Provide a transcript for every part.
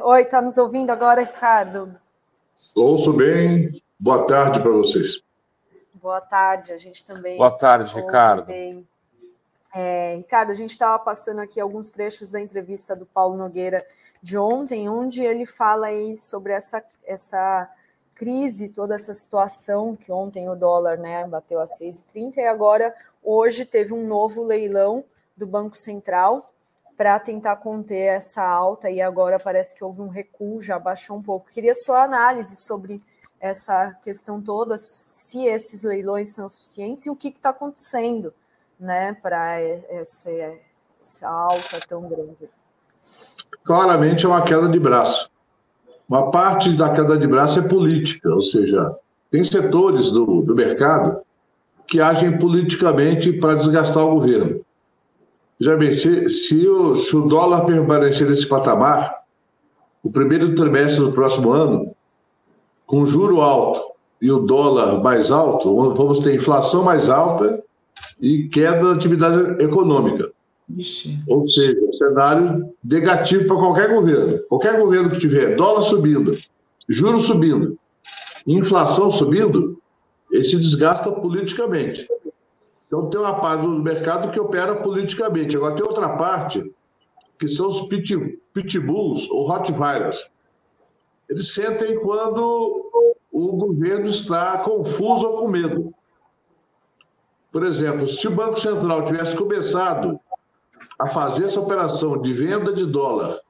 Oi, tá nos ouvindo agora, Ricardo? Ouço bem. Boa tarde para vocês. Boa tarde, a gente também. Boa tarde, Ricardo. Bem. Ricardo, a gente estava passando aqui alguns trechos da entrevista do Paulo Nogueira de ontem, onde ele fala aí sobre essa crise, toda essa situação, que ontem o dólar, né, bateu a 6,30 e agora, hoje, teve um novo leilão do Banco Central para tentar conter essa alta, e agora parece que houve um recuo, já baixou um pouco. Queria sua análise sobre essa questão toda, se esses leilões são suficientes e o que está acontecendo, né, para essa alta tão grande. Claramente é uma queda de braço. Uma parte da queda de braço é política, ou seja, tem setores do mercado que agem politicamente para desgastar o governo. Já bem, se o dólar permanecer nesse patamar, o primeiro trimestre do próximo ano, com juro alto e o dólar mais alto, vamos ter inflação mais alta e queda da atividade econômica. Ixi. Ou seja, um cenário negativo para qualquer governo. Qualquer governo que tiver dólar subindo, juros subindo, inflação subindo, ele se desgasta politicamente. Então tem uma parte do mercado que opera politicamente. Agora tem outra parte, que são os pitbulls ou rottweilers. Eles sentem quando o governo está confuso ou com medo. Por exemplo, se o Banco Central tivesse começado a fazer essa operação de venda de dólar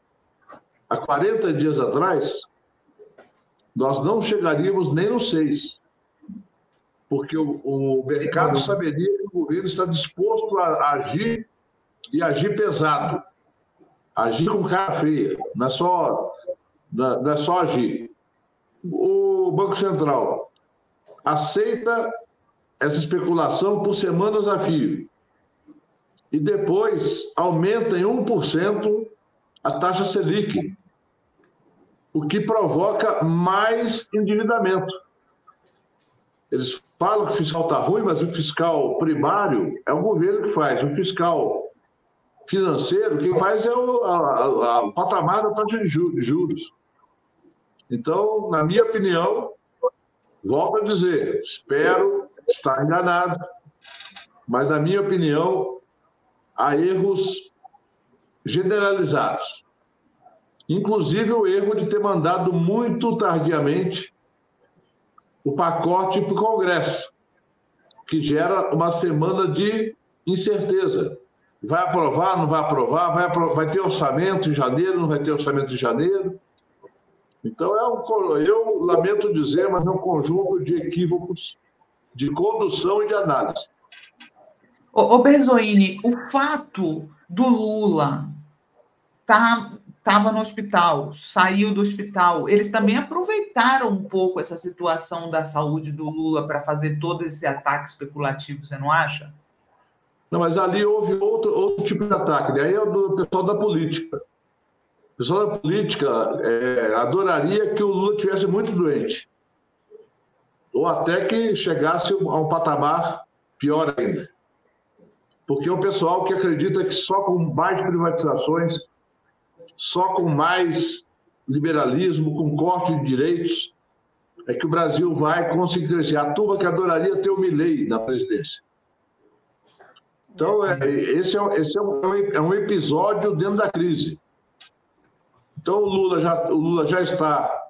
há 40 dias atrás, nós não chegaríamos nem no 6. Porque o mercado saberia que o governo está disposto a agir e agir pesado. Agir com cara feia, não é só agir. O Banco Central aceita essa especulação por semanas a fio e depois aumenta em 1% a taxa Selic, o que provoca mais endividamento. Eles falam que o fiscal está ruim, mas o fiscal primário é o governo que faz. O fiscal financeiro, quem faz é o patamar da taxa de juros. Então, na minha opinião, volto a dizer, espero estar enganado, mas na minha opinião, há erros generalizados. Inclusive o erro de ter mandado muito tardiamente o pacote para o Congresso, que gera uma semana de incerteza. Vai aprovar, não vai aprovar, vai ter orçamento em janeiro, não vai ter orçamento em janeiro. Então, eu lamento dizer, mas é um conjunto de equívocos de condução e de análise. Ô Berzoini, o fato do Lula estava no hospital, saiu do hospital, eles também aproveitaram um pouco essa situação da saúde do Lula para fazer todo esse ataque especulativo, você não acha? Não, mas ali houve outro tipo de ataque, daí é do pessoal da política. O pessoal da política adoraria que o Lula estivesse muito doente, ou até que chegasse a um patamar pior ainda. Porque é um pessoal que acredita que só com mais privatizações, só com mais liberalismo, com corte de direitos, é que o Brasil vai conseguir crescer. A turma que adoraria ter o Milei na presidência. Então, esse é um episódio dentro da crise. Então, o Lula já está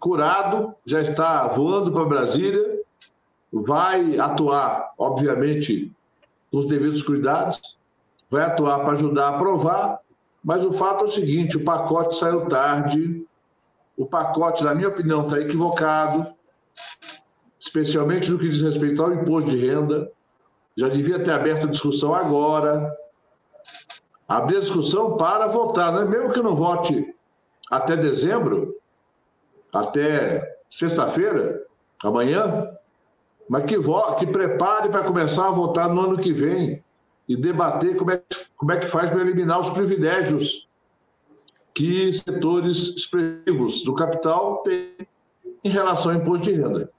curado, já está voando para Brasília, vai atuar, obviamente, com os devidos cuidados, vai atuar para ajudar a aprovar, mas o fato é o seguinte, o pacote saiu tarde, o pacote, na minha opinião, está equivocado, especialmente no que diz respeito ao imposto de renda, já devia ter aberto a discussão agora, abrir a discussão para votar, né? Mesmo que não vote até dezembro, até sexta-feira, amanhã, mas que prepare para começar a votar no ano que vem e debater como é que faz para eliminar os privilégios que setores expressivos do capital têm em relação ao imposto de renda.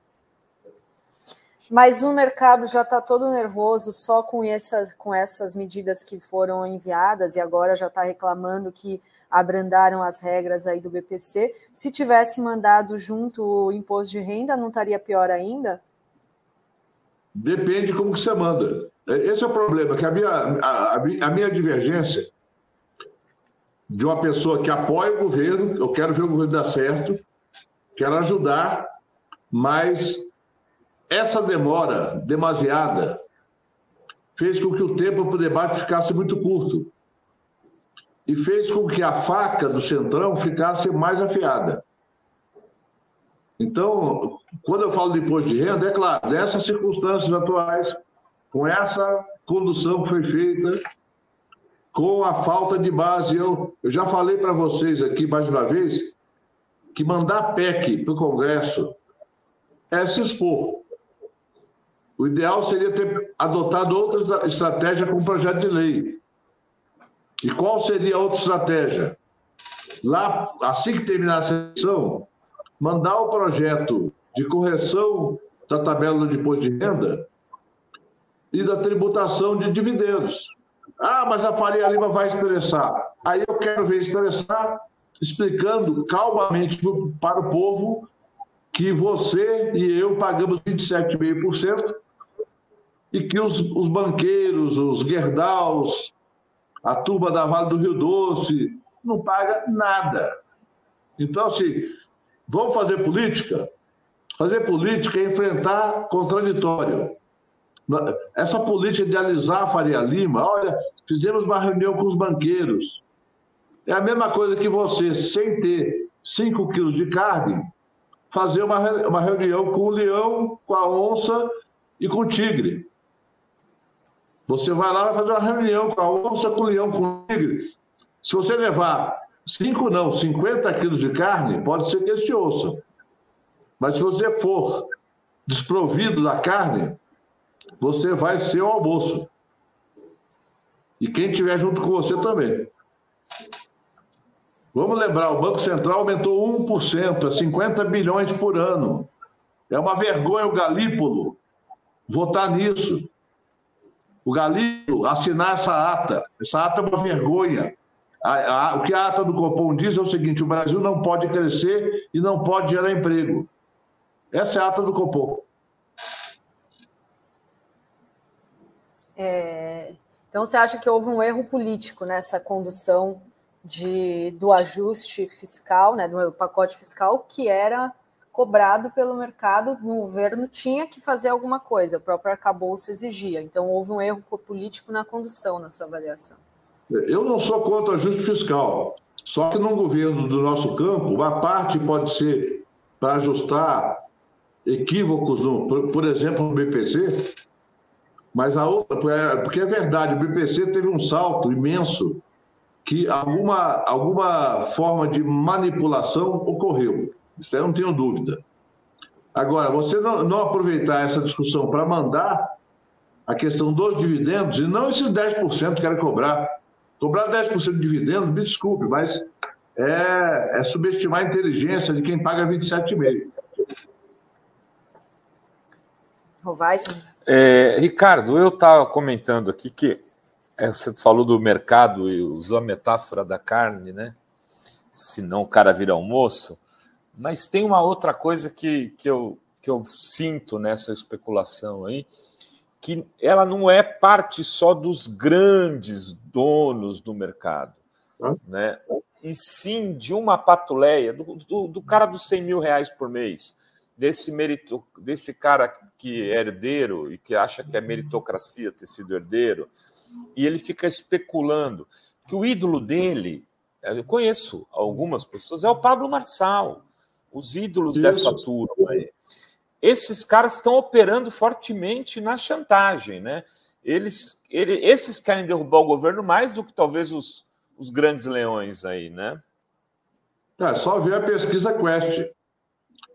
Mas o mercado já está todo nervoso só com essas medidas que foram enviadas e agora já está reclamando que abrandaram as regras aí do BPC. Se tivesse mandado junto o imposto de renda, não estaria pior ainda? Depende de como que você manda. Esse é o problema, que a minha divergência de uma pessoa que apoia o governo, eu quero ver o governo dar certo, quero ajudar, mas essa demora demasiada fez com que o tempo para o debate ficasse muito curto e fez com que a faca do Centrão ficasse mais afiada. Então, quando eu falo de imposto de renda, é claro, nessas circunstâncias atuais, com essa condução que foi feita, com a falta de base, eu já falei para vocês aqui mais uma vez, que mandar PEC para o Congresso é se expor. O ideal seria ter adotado outra estratégia com projeto de lei. E qual seria a outra estratégia? Lá, assim que terminar a sessão, mandar o projeto de correção da tabela de imposto de renda e da tributação de dividendos. Ah, mas a Faria Lima vai estressar. Aí eu quero ver estressar, explicando calmamente para o povo que você e eu pagamos 27,5% e que os banqueiros, os Gerdaus, a turma da Vale do Rio Doce, não paga nada. Então, assim, vamos fazer política? Fazer política é enfrentar contraditório. Essa política de alisar a Faria Lima, olha, fizemos uma reunião com os banqueiros. É a mesma coisa que você, sem ter 5 quilos de carne, fazer uma reunião com o leão, com a onça e com o tigre. Você vai lá e vai fazer uma reunião com a onça, com o leão, com o tigre. Se você levar 5 não, 50 quilos de carne, pode ser que eles te ouçam. Mas se você for desprovido da carne, você vai ser o almoço. E quem estiver junto com você também. Vamos lembrar, o Banco Central aumentou 1%, é 50 bilhões por ano. É uma vergonha o Galípolo votar nisso. O Galípolo assinar essa ata. Essa ata é uma vergonha. O que a ata do Copom diz é o seguinte: o Brasil não pode crescer e não pode gerar emprego. Essa é a ata do Copom. Então, você acha que houve um erro político nessa condução do ajuste fiscal, né, do pacote fiscal, que era cobrado pelo mercado, o governo tinha que fazer alguma coisa, o próprio arcabouço exigia. Então, houve um erro político na condução, na sua avaliação. Eu não sou contra o ajuste fiscal, só que num governo do nosso campo, uma parte pode ser para ajustar equívocos, por exemplo, no BPC, mas a outra, porque é verdade, o BPC teve um salto imenso, que alguma forma de manipulação ocorreu. Isso aí eu não tenho dúvida. Agora, você não aproveitar essa discussão para mandar a questão dos dividendos, e não esses 10% que querem cobrar. Cobrar 10% de dividendos, me desculpe, mas é subestimar a inteligência de quem paga 27,5%. Ricardo, eu estava comentando aqui que você falou do mercado e usou a metáfora da carne, né? Senão o cara vira almoço. Mas tem uma outra coisa que eu sinto nessa especulação aí, que ela não é parte só dos grandes donos do mercado, né? E sim de uma patuleia, do cara dos 100 mil reais por mês, desse cara que é herdeiro e que acha que é meritocracia ter sido herdeiro, e ele fica especulando que o ídolo dele, eu conheço algumas pessoas, é o Pablo Marçal, os ídolos dessa turma aí. Esses caras estão operando fortemente na chantagem, né? Esses querem derrubar o governo mais do que talvez os grandes leões aí, né? É só ver a pesquisa Quest.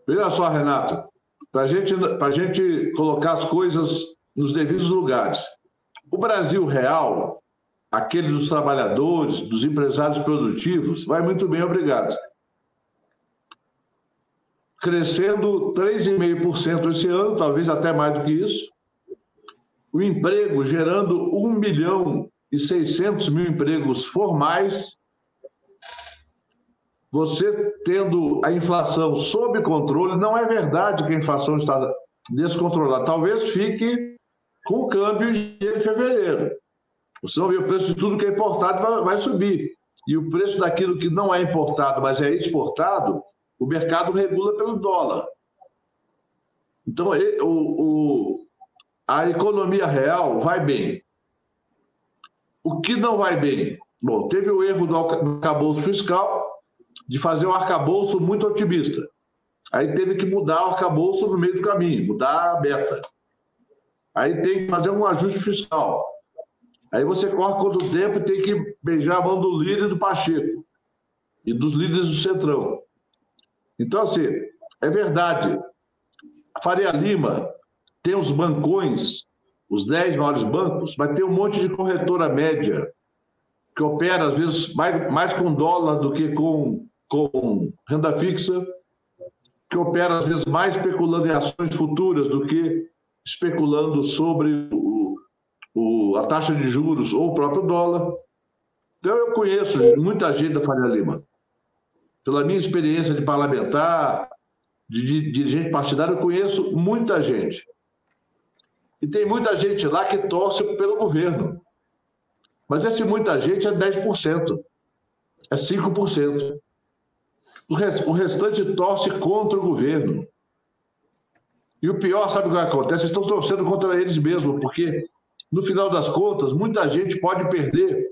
Veja só, Renato, para a gente colocar as coisas nos devidos lugares. O Brasil real, aquele dos trabalhadores, dos empresários produtivos, vai muito bem, obrigado. Crescendo 3,5% esse ano, talvez até mais do que isso. O emprego gerando 1.600.000 empregos formais você tendo a inflação sob controle, não é verdade que a inflação está descontrolada. Talvez fique com o câmbio de fevereiro. Você não vê o preço de tudo que é importado vai subir. E o preço daquilo que não é importado, mas é exportado, o mercado regula pelo dólar. Então, a economia real vai bem. O que não vai bem? Bom, teve o erro do arcabouço fiscal de fazer um arcabouço muito otimista. Aí teve que mudar o arcabouço no meio do caminho, mudar a meta. Aí tem que fazer um ajuste fiscal. Aí você corre contra o tempo e tem que beijar a mão do líder e do Pacheco e dos líderes do Centrão. Então, assim, é verdade. A Faria Lima tem os bancões, os 10 maiores bancos, mas tem um monte de corretora média que opera, às vezes, mais com dólar do que com renda fixa, que opera, às vezes, mais especulando em ações futuras do que especulando sobre a taxa de juros ou o próprio dólar. Então, eu conheço muita gente da Faria Lima. Pela minha experiência de parlamentar, de dirigente partidário, eu conheço muita gente. E tem muita gente lá que torce pelo governo. Mas esse muita gente é 10%, é 5%. O restante torce contra o governo. E o pior, sabe o que acontece? Eles estão torcendo contra eles mesmos, porque, no final das contas, muita gente pode perder,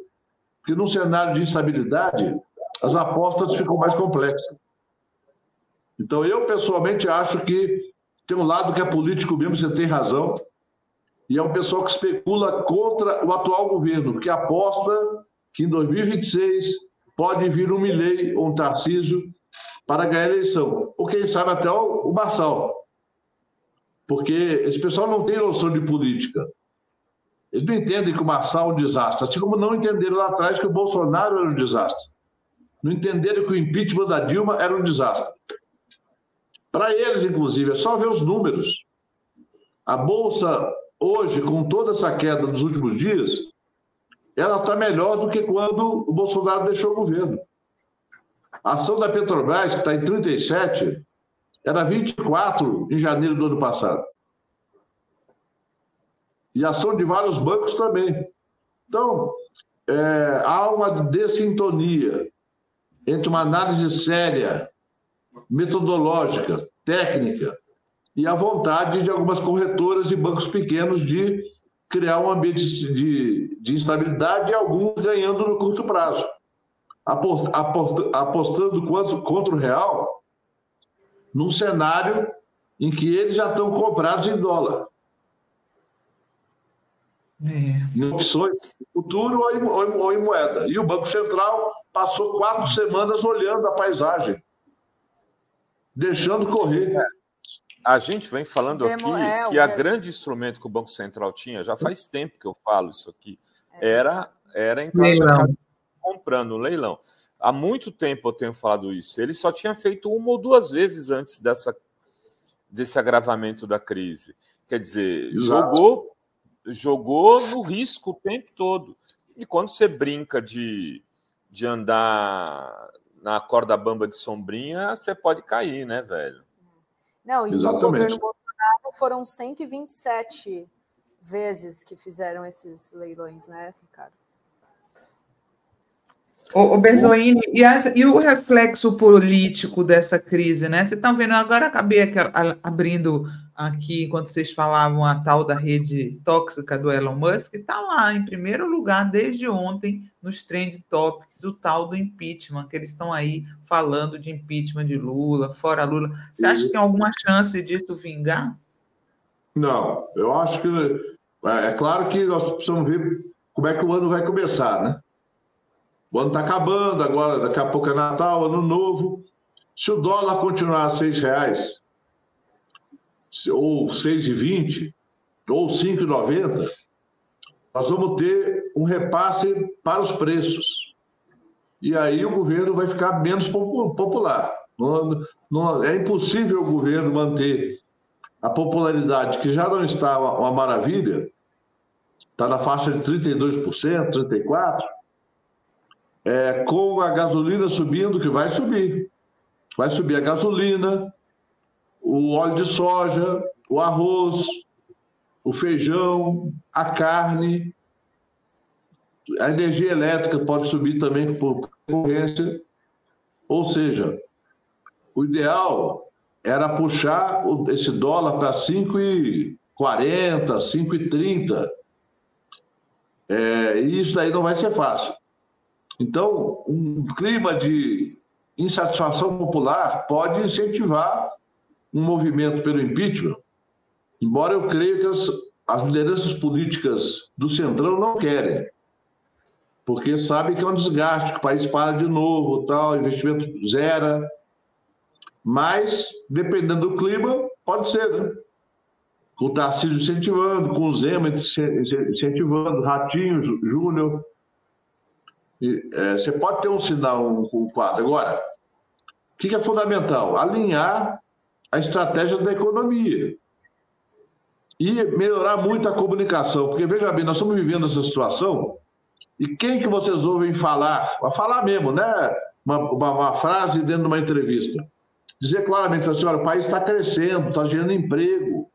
porque num cenário de instabilidade, as apostas ficam mais complexas. Então, eu, pessoalmente, acho que tem um lado que é político mesmo, você tem razão, e é um pessoal que especula contra o atual governo, que aposta que em 2026 pode vir um Milei ou um Tarcísio para ganhar a eleição. Ou quem sabe até o Marçal. Porque esse pessoal não tem noção de política. Eles não entendem que o Marçal é um desastre, assim como não entenderam lá atrás que o Bolsonaro era um desastre. Não entenderam que o impeachment da Dilma era um desastre. Para eles, inclusive, é só ver os números. A Bolsa, hoje, com toda essa queda dos últimos dias, ela está melhor do que quando o Bolsonaro deixou o governo. A ação da Petrobras, que está em 37, era 24 em janeiro do ano passado. E a ação de vários bancos também. Então, há uma dessintonia entre uma análise séria, metodológica, técnica, e a vontade de algumas corretoras e bancos pequenos de criar um ambiente de instabilidade e alguns ganhando no curto prazo, apostando contra o real num cenário em que eles já estão comprados em dólar. Em opções de futuro ou em moeda. E o Banco Central passou 4 semanas olhando a paisagem, deixando correr. A gente vem falando aqui que a grande instrumento que o Banco Central tinha, já faz tempo que eu falo isso aqui, era entrar no mercado comprando, um leilão. Há muito tempo eu tenho falado isso. Ele só tinha feito 1 ou 2 vezes antes desse agravamento da crise. Quer dizer, jogou no risco o tempo todo. E quando você brinca de andar na corda bamba de sombrinha, você pode cair, né, velho? Não, e no governo Bolsonaro foram 127 vezes que fizeram esses leilões, né, Ricardo? O Berzoini, e o reflexo político dessa crise, né? Vocês estão vendo, agora acabei abrindo aqui, enquanto vocês falavam, a tal da rede tóxica do Elon Musk, está lá em primeiro lugar desde ontem nos trend topics, o tal do impeachment, que eles estão aí falando de impeachment de Lula, fora Lula. Você acha que tem alguma chance disso vingar? Não, eu acho que é claro que nós precisamos ver como é que o ano vai começar, né? O ano está acabando, agora daqui a pouco é Natal, Ano Novo. Se o dólar continuar a R$6, ou 6,20, ou 5,90, nós vamos ter um repasse para os preços. E aí o governo vai ficar menos popular. É impossível o governo manter a popularidade, que já não está uma maravilha, está na faixa de 32%, 34%, com a gasolina subindo, que vai subir. Vai subir a gasolina, o óleo de soja, o arroz, o feijão, a carne, a energia elétrica pode subir também por concorrência. Ou seja, o ideal era puxar esse dólar para 5,40, 5,30. E isso daí não vai ser fácil. Então, um clima de insatisfação popular pode incentivar um movimento pelo impeachment, embora eu creia que as lideranças políticas do Centrão não querem, porque sabem que é um desgaste, que o país para de novo, tal, investimento zera. Mas, dependendo do clima, pode ser, né? Com o Tarcísio incentivando, com o Zema incentivando, Ratinho, Júnior. Você pode ter um sinal, um quadro. Agora, o que é fundamental? Alinhar a estratégia da economia e melhorar muito a comunicação, porque, veja bem, nós estamos vivendo essa situação e quem que vocês ouvem falar? Vai falar mesmo, né? Uma frase dentro de uma entrevista. Dizer claramente assim, olha, o país está crescendo, está gerando emprego,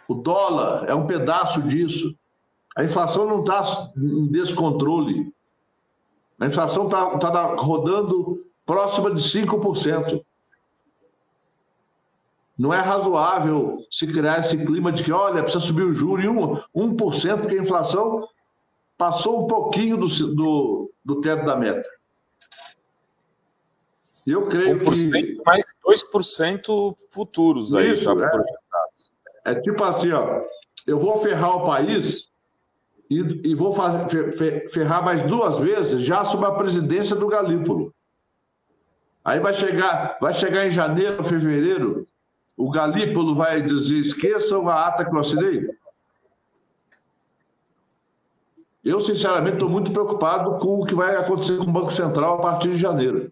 o dólar é um pedaço disso, a inflação não está em descontrole, a inflação está rodando próxima de 5%. Não é razoável se criar esse clima de que, olha, precisa subir o juro em 1%, porque a inflação passou um pouquinho do teto da meta. E eu creio 1% que... mais 2% futuros aí, isso, já projetados. É tipo assim, ó, eu vou ferrar o país e vou ferrar mais 2 vezes já sob a presidência do Galípolo. Aí vai chegar em janeiro, fevereiro, o Galípolo vai dizer, esqueçam a ata que eu assinei. Eu, sinceramente, estou muito preocupado com o que vai acontecer com o Banco Central a partir de janeiro.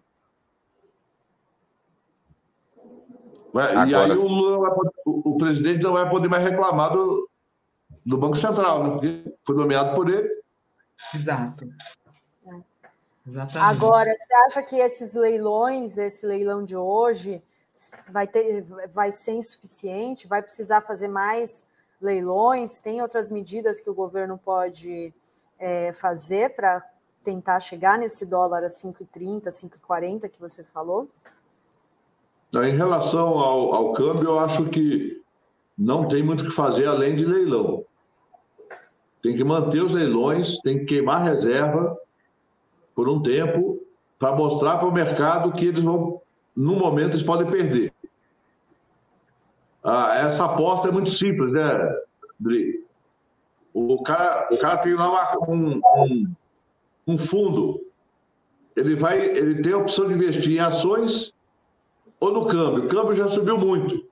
Agora, e aí o presidente não vai poder mais reclamar do Banco Central, né? Porque foi nomeado por ele. Exato. Exatamente. Agora, você acha que esses leilões, esse leilão de hoje, vai ser insuficiente? Vai precisar fazer mais leilões? Tem outras medidas que o governo pode fazer para tentar chegar nesse dólar a 5,30, 5,40 que você falou? Em relação ao câmbio, eu acho que não tem muito o que fazer além de leilão. Tem que manter os leilões, tem que queimar reserva por um tempo para mostrar para o mercado que eles vão, no momento, eles podem perder. Essa aposta é muito simples, né, Dri? O cara tem lá um fundo, ele tem a opção de investir em ações ou no câmbio. O câmbio já subiu muito.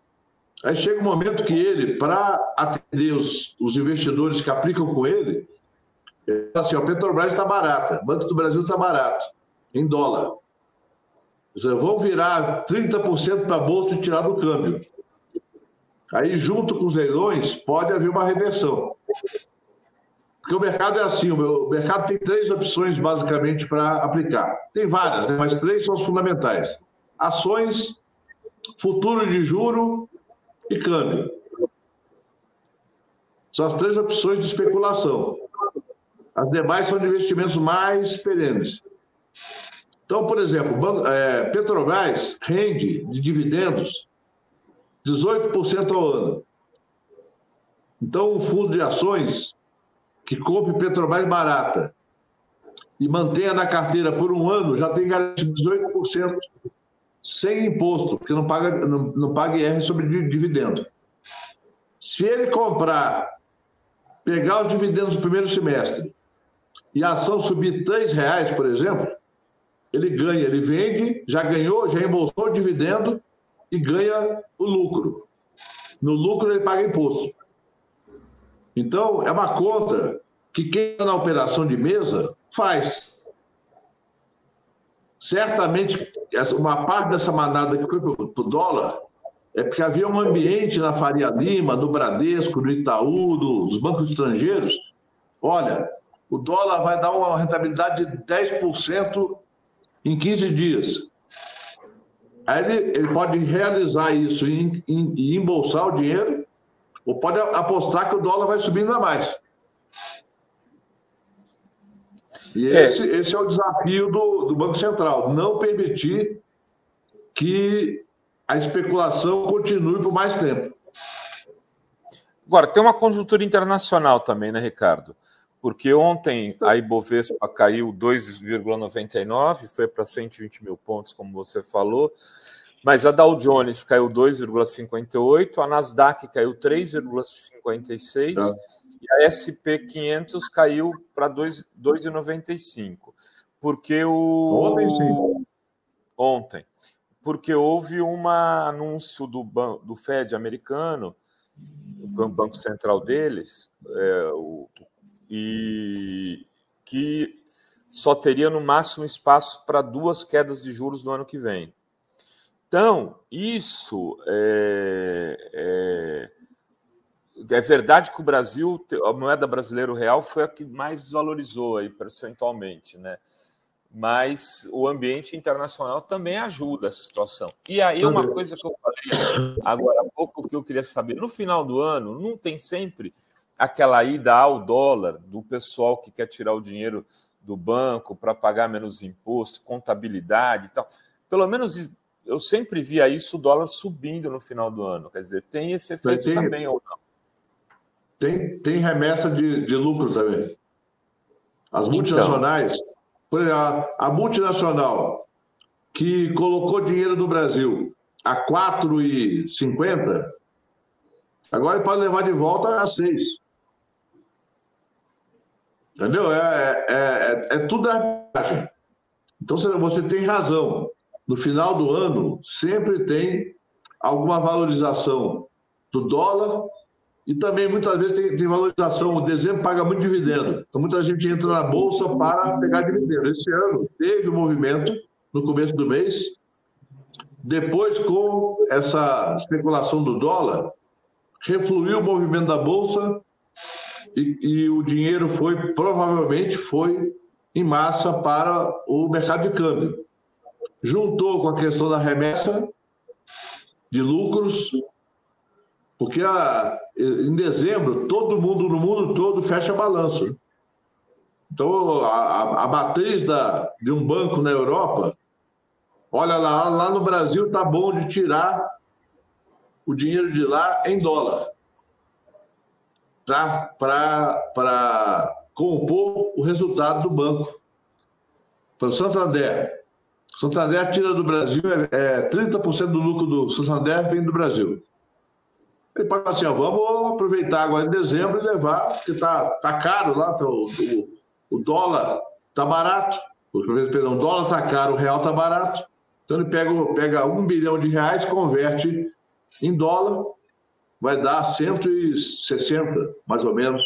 Aí chega um momento que ele, para atender os investidores que aplicam com ele fala assim, a Petrobras está barata, o Banco do Brasil está barato, em dólar. Vocês vão virar 30% para a bolsa e tirar do câmbio. Aí, junto com os leilões, pode haver uma reversão. Porque o mercado é assim, o mercado tem 3 opções, basicamente, para aplicar. Tem várias, né? Mas 3 são as fundamentais. Ações, futuro de juro e câmbio. São as 3 opções de especulação. As demais são de investimentos mais perenes. Então, por exemplo, Petrobras rende de dividendos 18% ao ano. Então, um fundo de ações que compre Petrobras barata e mantenha na carteira por um ano já tem garantido 18% sem imposto, porque não paga IR sobre dividendo. Se ele pegar os dividendos do primeiro semestre e a ação subir R$3, por exemplo, ele ganha, ele vende, já ganhou, já embolsou o dividendo e ganha o lucro. No lucro ele paga imposto. Então, é uma conta que quem está na operação de mesa faz. Certamente, uma parte dessa manada que foi para o dólar é porque havia um ambiente na Faria Lima, no Bradesco, no Itaú, dos bancos estrangeiros. Olha, o dólar vai dar uma rentabilidade de 10% em 15 dias. Aí ele pode realizar isso e embolsar o dinheiro, ou pode apostar que o dólar vai subir ainda mais. E esse é o desafio do Banco Central, não permitir que a especulação continue por mais tempo. Agora, tem uma conjuntura internacional também, né, Ricardo? Porque ontem a Ibovespa caiu 2,99, foi para 120 mil pontos, como você falou, mas a Dow Jones caiu 2,58, a Nasdaq caiu 3,56 e a SP 500 caiu para 2,95. Porque ontem, porque houve um anúncio do Fed americano, o Banco Central deles, e que só teria no máximo espaço para 2 quedas de juros no ano que vem. Então, isso é verdade que o Brasil, a moeda brasileira real foi a que mais desvalorizou aí percentualmente, né? Mas o ambiente internacional também ajuda essa situação. E aí uma coisa que eu falei agora há pouco que eu queria saber, no final do ano, não tem sempre aquela ida ao dólar do pessoal que quer tirar o dinheiro do banco para pagar menos imposto, contabilidade e tal. Pelo menos eu sempre via isso, o dólar subindo no final do ano. Quer dizer, tem esse efeito também ou não? Tem remessa de lucro também. As multinacionais, por exemplo, a multinacional que colocou dinheiro no Brasil a 4,50, agora ele pode levar de volta a 6. Entendeu? Tudo arbitragem. Então você tem razão. No final do ano, sempre tem alguma valorização do dólar e também, muitas vezes, tem valorização. O dezembro paga muito dividendo. Então, muita gente entra na Bolsa para pegar dividendo. Esse ano teve um movimento no começo do mês. Depois, com essa especulação do dólar, refluiu o movimento da Bolsa e o dinheiro provavelmente foi em massa para o mercado de câmbio. Juntou com a questão da remessa de lucros, porque em dezembro todo mundo no mundo todo fecha balanço. Então a matriz de um banco na Europa, olha lá no Brasil está bom de tirar o dinheiro de lá em dólar, tá? Para compor o resultado do banco. Para o Santander tira do Brasil, 30% do lucro do Santander vem do Brasil. Ele pode falar assim, vamos aproveitar agora em dezembro e levar, porque tá caro lá, o dólar está barato, o dólar está caro, o real está barato. Então ele pega R$1 bilhão, converte em dólar, vai dar 160, mais ou menos,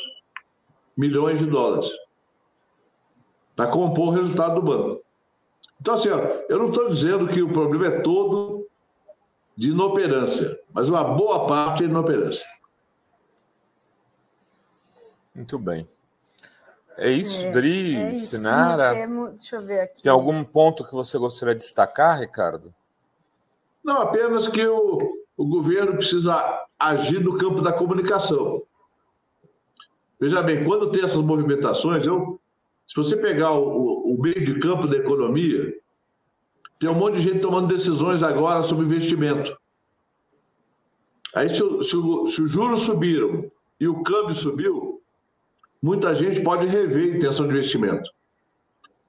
milhões de dólares para compor o resultado do banco. Então, assim, eu não estou dizendo que o problema é todo de inoperância, mas uma boa parte é inoperância. Muito bem. É isso, Dri, Sinara? Deixa eu ver aqui. Tem algum ponto que você gostaria de destacar, Ricardo? Não, apenas que o governo precisa agir no campo da comunicação. Veja bem, quando tem essas movimentações, se você pegar o meio de campo da economia, tem um monte de gente tomando decisões agora sobre investimento. Aí, se os juros subiram e o câmbio subiu, muita gente pode rever a intenção de investimento.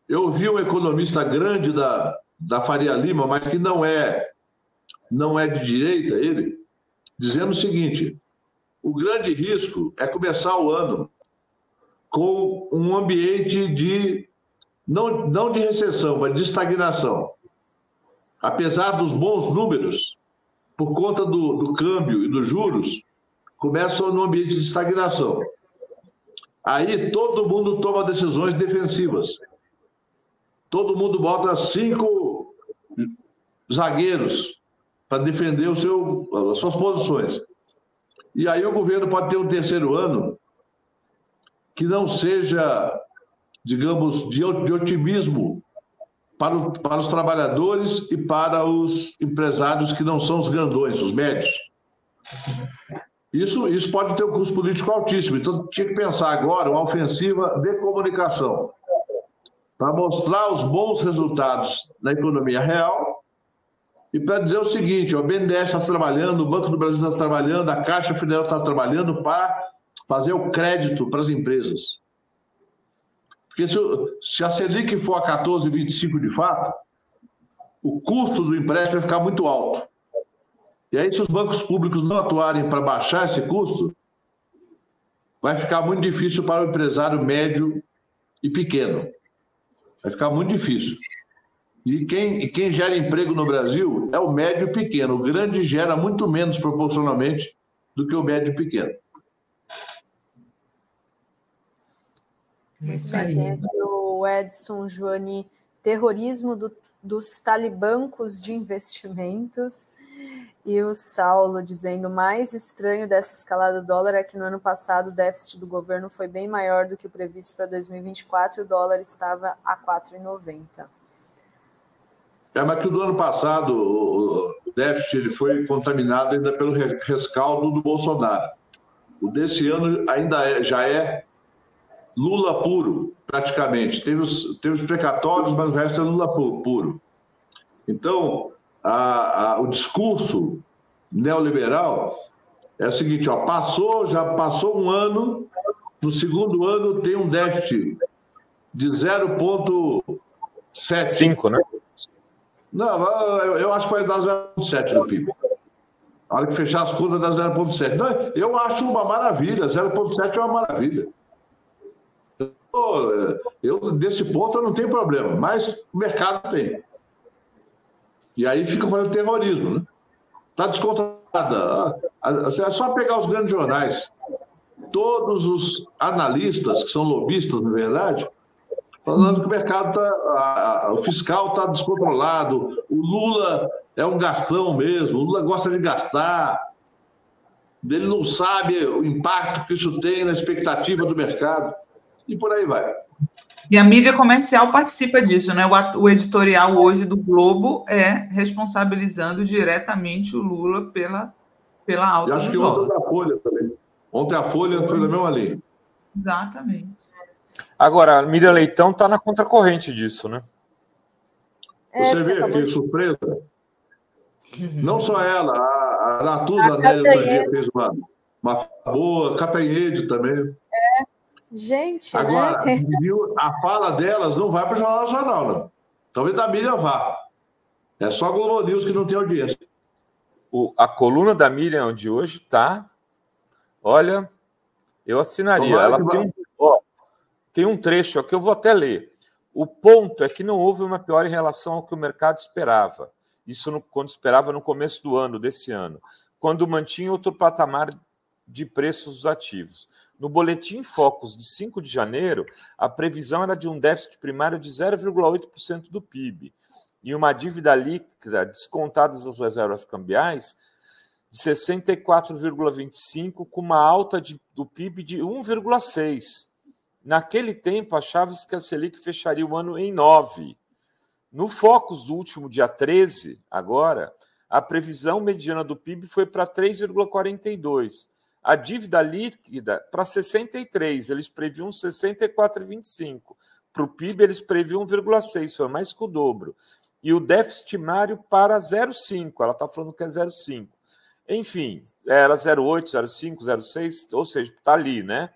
Eu ouvi um economista grande da Faria Lima, mas que não é de direita, ele, dizendo o seguinte: o grande risco é começar o ano com um ambiente não de recessão, mas de estagnação. Apesar dos bons números, por conta do câmbio e dos juros, começam no ambiente de estagnação. Aí todo mundo toma decisões defensivas. Todo mundo bota 5 zagueiros para defender as suas posições. E aí o governo pode ter um terceiro ano que não seja digamos, de otimismo para os trabalhadores e para os empresários que não são os grandões, os médios. Isso pode ter um custo político altíssimo. Então, tinha que pensar agora uma ofensiva de comunicação para mostrar os bons resultados na economia real e para dizer o seguinte: o BNDES está trabalhando, o Banco do Brasil está trabalhando, a Caixa Federal está trabalhando para fazer o crédito para as empresas. Porque se a Selic for a 14,25 de fato, o custo do empréstimo vai ficar muito alto. E aí, se os bancos públicos não atuarem para baixar esse custo, vai ficar muito difícil para o empresário médio e pequeno. Vai ficar muito difícil. E quem gera emprego no Brasil é o médio e pequeno. O grande gera muito menos proporcionalmente do que o médio e pequeno. É isso aí. Tem aqui o Edson Joani, terrorismo dos talibancos de investimentos. E o Saulo dizendo: o mais estranho dessa escalada do dólar é que no ano passado o déficit do governo foi bem maior do que o previsto para 2024 e o dólar estava a 4,90. Mas que do ano passado o déficit ele foi contaminado ainda pelo rescaldo do Bolsonaro. O desse ano ainda já é Lula puro, praticamente. Teve os precatórios, mas o resto é Lula puro. Então, o discurso neoliberal é o seguinte: já passou um ano, no segundo ano tem um déficit de 0,7. 5, né? Não, eu acho que vai dar 0,7 no PIB. A hora que fechar as contas dá 0,7. Não, eu acho uma maravilha, 0,7 é uma maravilha. Desse ponto eu não tenho problema, mas o mercado tem. E aí fica fazendo terrorismo, né? Está descontrolada. É só pegar os grandes jornais. Todos os analistas, que são lobistas, na verdade, falando que o mercado o fiscal está descontrolado, o Lula é um gastão mesmo, o Lula gosta de gastar, ele não sabe o impacto que isso tem na expectativa do mercado, e por aí vai. E a mídia comercial participa disso, né? O editorial hoje do Globo é responsabilizando diretamente o Lula pela alta do dólar. Acho que ontem a Folha também. Ontem a Folha foi da mesma linha. Exatamente. Agora, a Miriam Leitão está na contracorrente disso, né? Você vê que surpresa? Não só ela, a Natuza Nélia fez uma boa, Catanhede também. Gente, agora, né? A fala delas não vai para o Jornal Nacional, não. Talvez a Miriam vá. É só a Globo News que não tem audiência. A coluna da Miriam de hoje tá. Olha, eu assinaria. Ela tem um trecho aqui, eu vou até ler. O ponto é que não houve uma pior em relação ao que o mercado esperava. Isso quando esperava no começo do ano, desse ano, quando mantinha outro patamar de preços dos ativos. No boletim Focus de 5 de janeiro, a previsão era de um déficit primário de 0,8% do PIB e uma dívida líquida, descontadas as reservas cambiais, de 64,25%, com uma alta do PIB de 1,6%. Naquele tempo, achava-se que a Selic fecharia o ano em 9%. No Focus do último dia 13, agora, a previsão mediana do PIB foi para 3,42%. A dívida líquida para 63%, eles previam 64,25%. Para o PIB, eles previam 1,6%, foi mais que o dobro. E o déficit primário para 0,5%, ela está falando que é 0,5%. Enfim, era 0,8%, 0,5%, 0,6%, ou seja, está ali, né?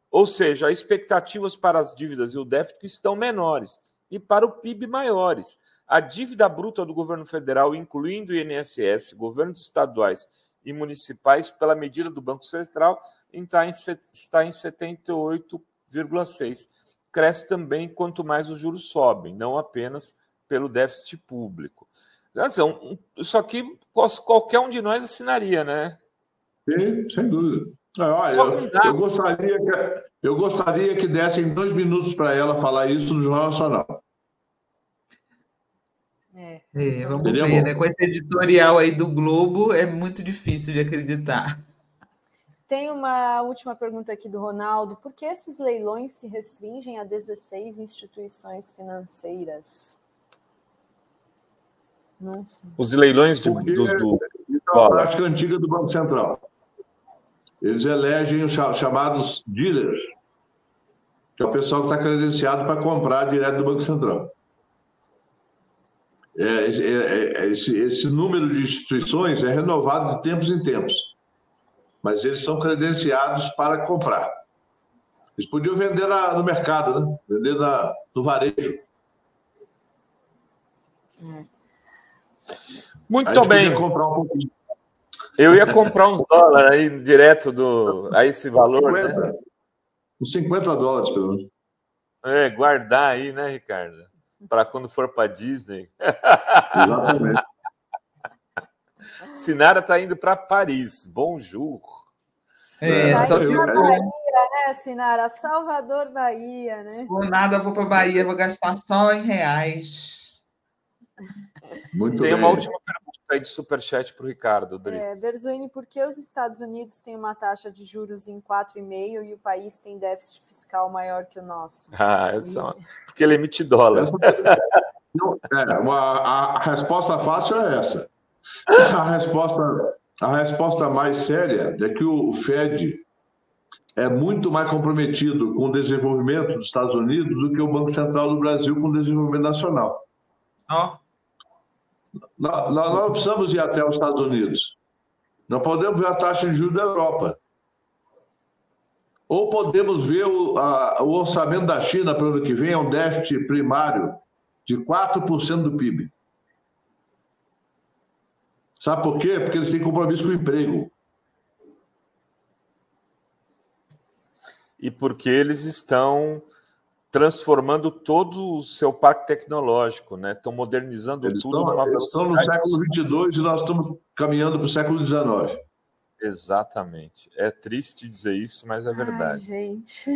Ou seja, as expectativas para as dívidas e o déficit estão menores e para o PIB maiores. A dívida bruta do governo federal, incluindo o INSS, governos estaduais e municipais, pela medida do Banco Central, está em 78,6%. Cresce também quanto mais os juros sobem, não apenas pelo déficit público. Isso aqui qualquer um de nós assinaria, né? Sim, sem dúvida. Eu gostaria que dessem 2 minutos para ela falar isso no Jornal Nacional. Vamos ver, né? Com esse editorial aí do Globo, é muito difícil de acreditar. Tem uma última pergunta aqui do Ronaldo. Por que esses leilões se restringem a 16 instituições financeiras? Não sei. Os leilões Isso é uma prática antiga do Banco Central. Eles elegem os chamados dealers, que é o pessoal que está credenciado para comprar direto do Banco Central. Esse número de instituições é renovado de tempos em tempos, mas eles são credenciados para comprar. Eles podiam vender no mercado, né? Vender no varejo. Muito bem. Comprar um pouquinho. Eu ia comprar uns dólares aí direto a esse valor, 50, né? Uns $50, pelo menos. Guardar aí, né, Ricardo? Para quando for para Disney. Exatamente. Sinara está indo para Paris. Bonjour. Tá indo para Bahia, né, Sinara? Salvador, Bahia, né? Por nada, vou para Bahia, vou gastar só em reais. Muito Tem bem. uma última pergunta aí de superchat para o Ricardo. Berzoini, por que os Estados Unidos têm uma taxa de juros em 4,5% e o país tem déficit fiscal maior que o nosso? Porque ele emite dólar. A resposta fácil é essa. A resposta mais séria é que o Fed é muito mais comprometido com o desenvolvimento dos Estados Unidos do que o Banco Central do Brasil com o desenvolvimento nacional. Nós não precisamos ir até os Estados Unidos. Nós podemos ver a taxa de juros da Europa. Ou podemos ver o orçamento da China para o ano que vem, é um déficit primário de 4% do PIB. Sabe por quê? Porque eles têm compromisso com o emprego. E porque eles estão transformando todo o seu parque tecnológico, né? Estão modernizando tudo numa velocidade. Estão no século XXII e nós estamos caminhando para o século XIX. Exatamente. É triste dizer isso, mas é verdade. Gente.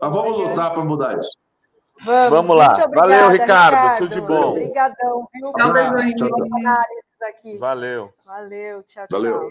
Mas vamos lutar para mudar isso. Vamos lá. Obrigada, valeu, Ricardo. Tudo de bom. Obrigadão, viu? Tchau, análises aqui. Valeu. Valeu, tchau, Valeu. tchau.